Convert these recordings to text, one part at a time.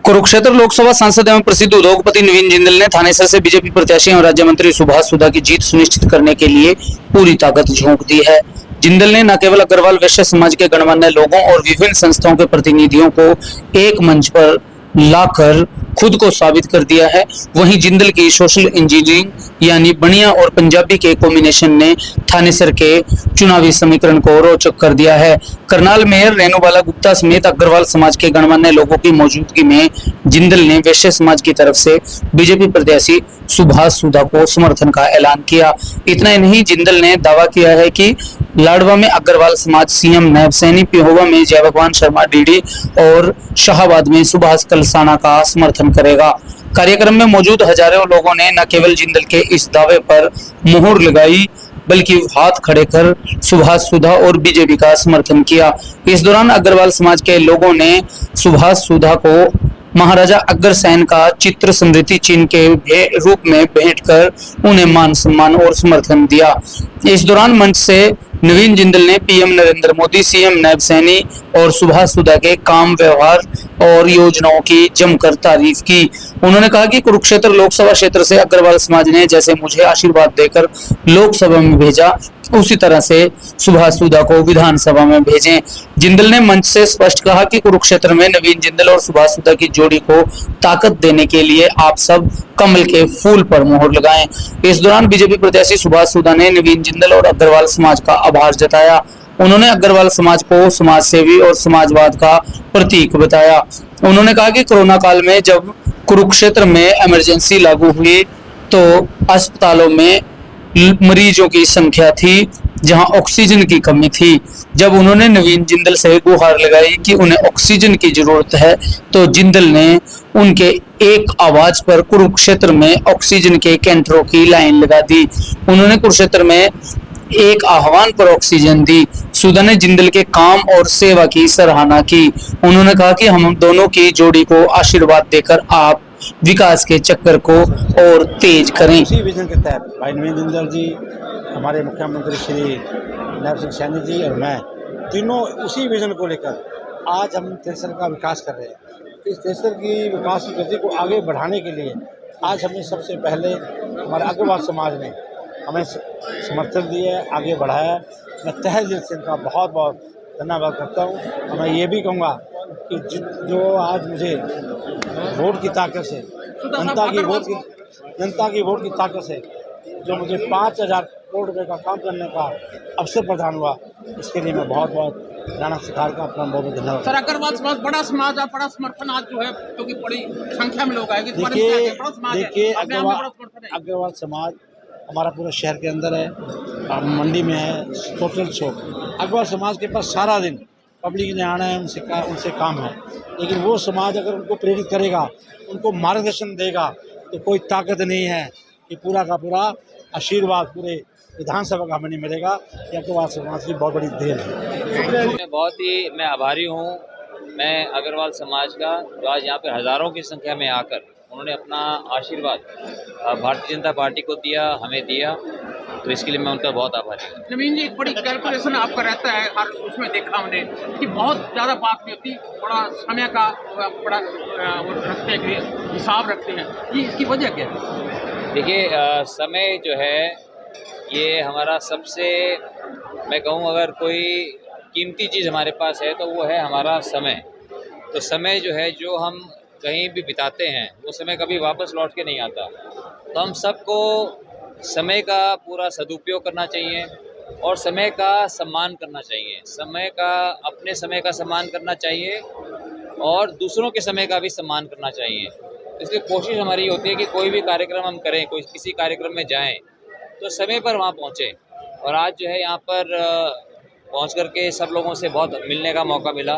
कुरुक्षेत्र लोकसभा सांसद एवं प्रसिद्ध उद्योगपति नवीन जिंदल ने थानेसर से बीजेपी प्रत्याशी एवं राज्य मंत्री सुभाष सुधा की जीत सुनिश्चित करने के लिए पूरी ताकत झोंक दी है। जिंदल ने न केवल अग्रवाल वैश्य समाज के गणमान्य लोगों और विभिन्न संस्थाओं के प्रतिनिधियों को एक मंच पर लाकर खुद को साबित कर दिया है, वहीं जिंदल की सोशल इंजीनियरिंग यानी बनिया और पंजाबी के कॉम्बिनेशन ने थानेसर के चुनावी समीकरण को रोचक कर दिया है। करनाल मेयर रेणुबाला गुप्ता समेत अग्रवाल समाज के गणमान्य लोगों की मौजूदगी में जिंदल ने वैश्य समाज की तरफ से बीजेपी प्रत्याशी सुभाष सुधा को समर्थन का ऐलान किया। इतना ही नहीं, जिंदल ने दावा किया है कि लाडवा में अग्रवाल समाज सीएम नायब सैनी, पिहोवा में जय भगवान शर्मा डीडी और शाहबाद में सुभाष कलसाना का समर्थन करेगा। कार्यक्रम में मौजूद हजारों लोगों ने न केवल जिंदल के इस दावे पर मुहर लगाई बल्कि हाथ खड़े कर सुभाष सुधा और बीजेपी का समर्थन किया। इस दौरान अग्रवाल समाज के लोगों ने सुभाष सुधा को महाराजा अग्रसेन का चित्र स्मृति चिन्ह के रूप में भेंट कर उन्हें मान सम्मान और समर्थन दिया। इस दौरान मंच से नवीन जिंदल ने पीएम नरेंद्र मोदी, सीएम नायब सैनी और सुभाष सुधा के काम, व्यवहार और योजनाओं की जमकर तारीफ की। उन्होंने कहा कि कुरुक्षेत्र लोकसभा क्षेत्र से अग्रवाल समाज ने जैसे मुझे आशीर्वाद देकर लोकसभा में भेजा, उसी तरह से सुभाष सुधा को विधानसभा में भेजें। जिंदल ने मंच से स्पष्ट कहा कि कुरुक्षेत्र में नवीन जिंदल और सुभाष सुधा की जोड़ी को ताकत देने के लिए आप सब कमल के फूल पर मोहर लगाएं। इस दौरान बीजेपी प्रत्याशी सुभाष सुधा ने नवीन जिंदल और अग्रवाल समाज का आभार जताया। उन्होंने अग्रवाल समाज को समाज सेवी और समाजवाद का प्रतीक बताया। उन्होंने कहा कि कोरोना काल में जब कुरुक्षेत्र में इमरजेंसी लागू हुई तो अस्पतालों में मरीजों की संख्या थी जहां ऑक्सीजन की कमी थी। जब उन्होंने नवीन जिंदल से गुहार लगाई कि उन्हें ऑक्सीजन की जरूरत है तो जिंदल ने उनके एक आवाज पर कुरुक्षेत्र में ऑक्सीजन के कैंटरों की लाइन लगा दी। उन्होंने कुरुक्षेत्र में एक आह्वान पर ऑक्सीजन दी। सुधा ने जिंदल के काम और सेवा की सराहना की। उन्होंने कहा कि हम दोनों की जोड़ी को आशीर्वाद देकर आप विकास के चक्कर को और तेज करें। इसी विजन के तहत भाई नवीन जिंदल जी, हमारे मुख्यमंत्री श्री नायब सिंह सैनी जी और मैं तीनों उसी विजन को लेकर आज हम तहसील का विकास कर रहे हैं। इस तहसील की विकास की गति को आगे बढ़ाने के लिए आज हमें सबसे पहले हमारे अग्रवाल समाज ने हमें समर्थन दिया है, आगे बढ़ाया है। मैं तहे दिल से इनका बहुत बहुत धन्यवाद करता हूँ। और मैं ये भी कहूँगा कि जो आज मुझे वोट की ताकत से, जनता की वोट की ताकत से जो मुझे 5,000 करोड़ रुपये का काम करने का अवसर प्रदान हुआ, इसके लिए मैं बहुत बहुत राणा सरकार का अपना बहुत बहुत धन्यवाद। सर, अग्रवाल समाज बड़ा समाज है, बड़ा समर्थन आज जो है क्योंकि बड़ी संख्या में लोग आएंगे। देखिए अग्रवाल समाज हमारा पूरा शहर के अंदर है, मंडी में है, टोटल चौक। अग्रवाल समाज के पास सारा दिन पब्लिक ने आना है, उनसे काम है। लेकिन वो समाज अगर उनको प्रेरित करेगा, उनको मार्गदर्शन देगा तो कोई ताकत नहीं है कि पूरा का पूरा आशीर्वाद पूरे विधानसभा का हमें नहीं मिलेगा। यह अग्रवाल समाज की बहुत बड़ी देन है। मैं आभारी हूँ मैं अग्रवाल समाज का, जो आज यहाँ पर हज़ारों की संख्या में आकर उन्होंने अपना आशीर्वाद भारतीय जनता पार्टी को दिया, हमें दिया, तो इसके लिए मैं उनका बहुत आभारी हूँ। नवीन जी, एक बड़ी कैलकुलेशन आपका रहता है, हर उसमें देखा हमने कि बहुत ज़्यादा बात नहीं होती, बड़ा समय का बड़ा रखते हैं, हिसाब रखते हैं। ये इसकी वजह क्या है? देखिए, समय जो है ये हमारा सबसे, मैं कहूँ अगर कोई कीमती चीज़ हमारे पास है तो वो है हमारा समय। तो समय जो है, जो हम कहीं भी बिताते हैं, वो समय कभी वापस लौट के नहीं आता। तो हम सबको समय का पूरा सदुपयोग करना चाहिए और समय का सम्मान करना चाहिए। अपने समय का सम्मान करना चाहिए और दूसरों के समय का भी सम्मान करना चाहिए। इसलिए कोशिश हमारी होती है कि कोई भी कार्यक्रम हम करें, किसी कार्यक्रम में जाएं तो समय पर वहाँ पहुँचें। और आज जो है यहाँ पर पहुँच करके सब लोगों से बहुत मिलने का मौका मिला।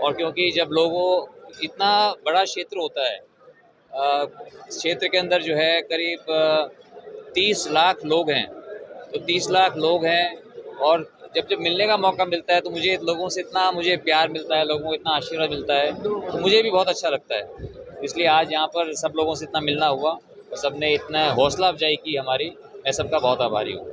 और क्योंकि जब लोगों इतना बड़ा क्षेत्र होता है, क्षेत्र के अंदर जो है करीब 30 लाख लोग हैं, तो 30 लाख लोग हैं और जब मिलने का मौका मिलता है तो मुझे लोगों से इतना प्यार मिलता है, लोगों को इतना आशीर्वाद मिलता है, तो मुझे भी बहुत अच्छा लगता है। इसलिए आज यहाँ पर सब लोगों से इतना मिलना हुआ और सबने इतना हौसला अफजाई की हमारी, मैं सबका बहुत आभारी हूँ।